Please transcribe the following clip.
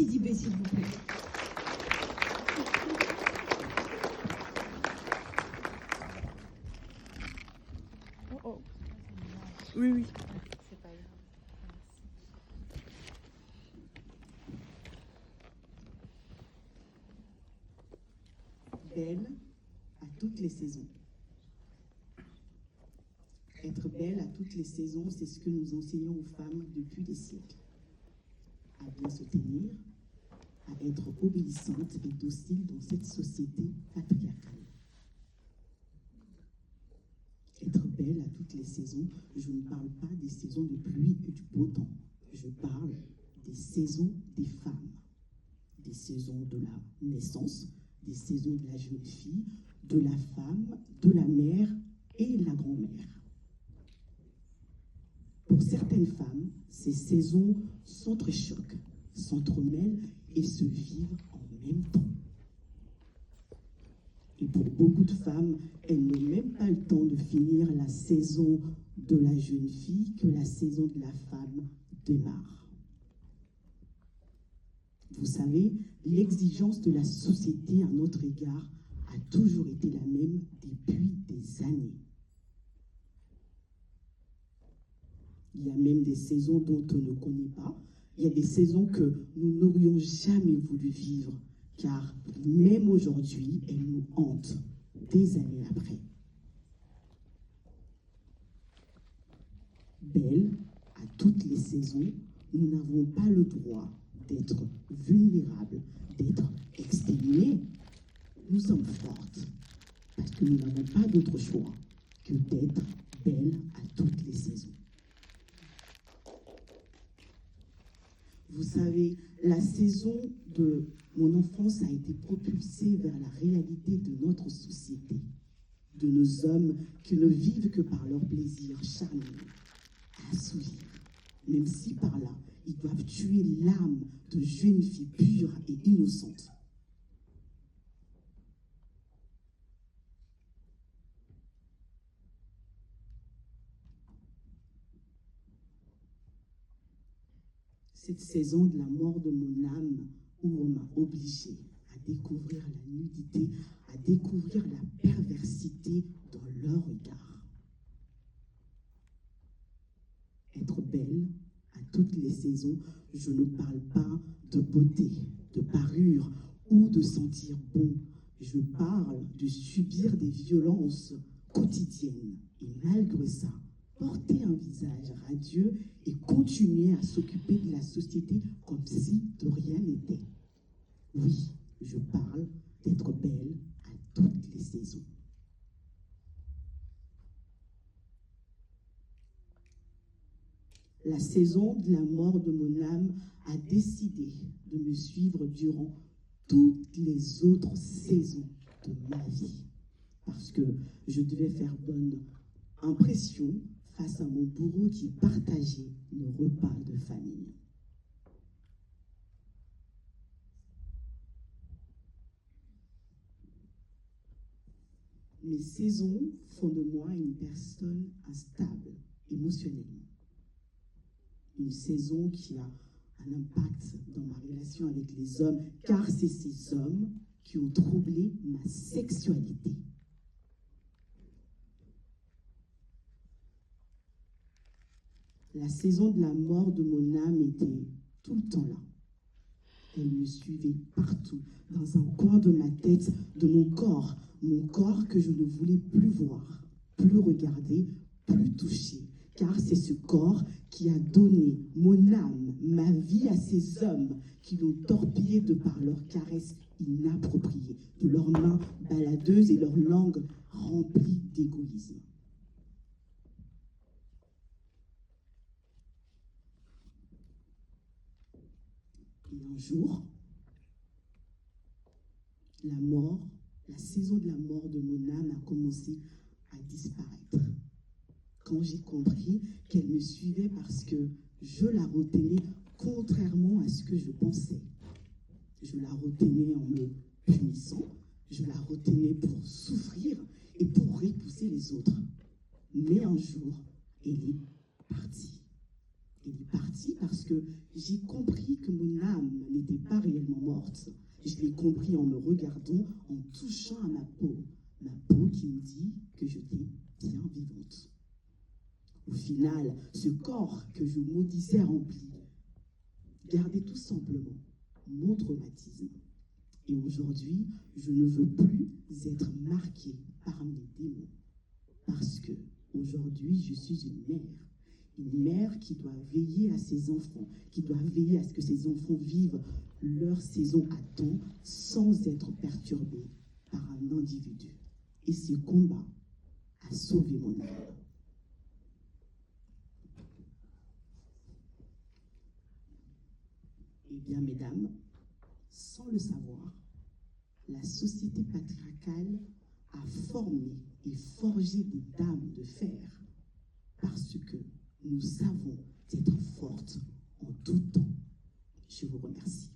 Sidibé, s'il vous plaît. Oh oh. Oui, oui. C'est pas grave. Belle à toutes les saisons. Être belle à toutes les saisons, c'est ce que nous enseignons aux femmes depuis des siècles. À bien se tenir, à être obéissante et docile dans cette société patriarcale. Être belle à toutes les saisons, je ne parle pas des saisons de pluie et du beau temps. Je parle des saisons des femmes. Des saisons de la naissance, des saisons de la jeune fille, de la femme, de la mère et la grand-mère. Pour certaines femmes, ces saisons s'entrechoquent, s'entremêlent et se vivent en même temps. Et pour beaucoup de femmes, elles n'ont même pas le temps de finir la saison de la jeune fille que la saison de la femme démarre. Vous savez, l'exigence de la société à notre égard a toujours été la même depuis des années. Il y a même des saisons dont on ne connaît pas. Il y a des saisons que nous n'aurions jamais voulu vivre, car même aujourd'hui, elles nous hantent des années après. Belle, à toutes les saisons, nous n'avons pas le droit d'être vulnérables, d'être exténuées. Nous sommes fortes, parce que nous n'avons pas d'autre choix que d'être belles à toutes les saisons. Vous savez, la saison de mon enfance a été propulsée vers la réalité de notre société, de nos hommes qui ne vivent que par leur plaisir charnel à assouvir, même si par là, ils doivent tuer l'âme de jeunes filles pures et innocentes. Cette saison de la mort de mon âme, où on m'a obligée à découvrir la nudité, à découvrir la perversité dans leur regard. Être belle à toutes les saisons, je ne parle pas de beauté, de parure ou de sentir bon. Je parle de subir des violences quotidiennes et malgré ça, porter un visage radieux et continuer à s'occuper de la société comme si de rien n'était. Oui, je parle d'être belle à toutes les saisons. La saison de la mort de mon âme a décidé de me suivre durant toutes les autres saisons de ma vie. Parce que je devais faire bonne impression face à mon bourreau qui partageait nos repas de famille. Mes saisons font de moi une personne instable émotionnellement. Une saison qui a un impact dans ma relation avec les hommes, car c'est ces hommes qui ont troublé ma sexualité. La saison de la mort de mon âme était tout le temps là. Elle me suivait partout, dans un coin de ma tête, de mon corps que je ne voulais plus voir, plus regarder, plus toucher. Car c'est ce corps qui a donné mon âme, ma vie à ces hommes qui l'ont torpillé de par leurs caresses inappropriées, de leurs mains baladeuses et leurs langues remplies d'égoïsme. Et un jour, la saison de la mort de mon âme a commencé à disparaître. Quand j'ai compris qu'elle me suivait parce que je la retenais contrairement à ce que je pensais. Je la retenais en me punissant, je la retenais pour souffrir et pour repousser les autres. Mais un jour, elle est partie. Elle est partie parce que j'ai compris que mon âme n'était pas forte. Je l'ai compris en me regardant, en touchant à ma peau qui me dit que je t'ai bien vivante. Au final, ce corps que je maudissais rempli gardait tout simplement mon traumatisme. Et aujourd'hui, je ne veux plus être marquée par mes démons. Parce que aujourd'hui, je suis une mère qui doit veiller à ses enfants, qui doit veiller à ce que ses enfants vivent leur saison à temps sans être perturbés par un individu. Et ce combat a sauvé mon âme. Eh bien, mesdames, sans le savoir, la société patriarcale a formé et forgé des dames de fer parce que nous savons être fortes en tout temps. Je vous remercie.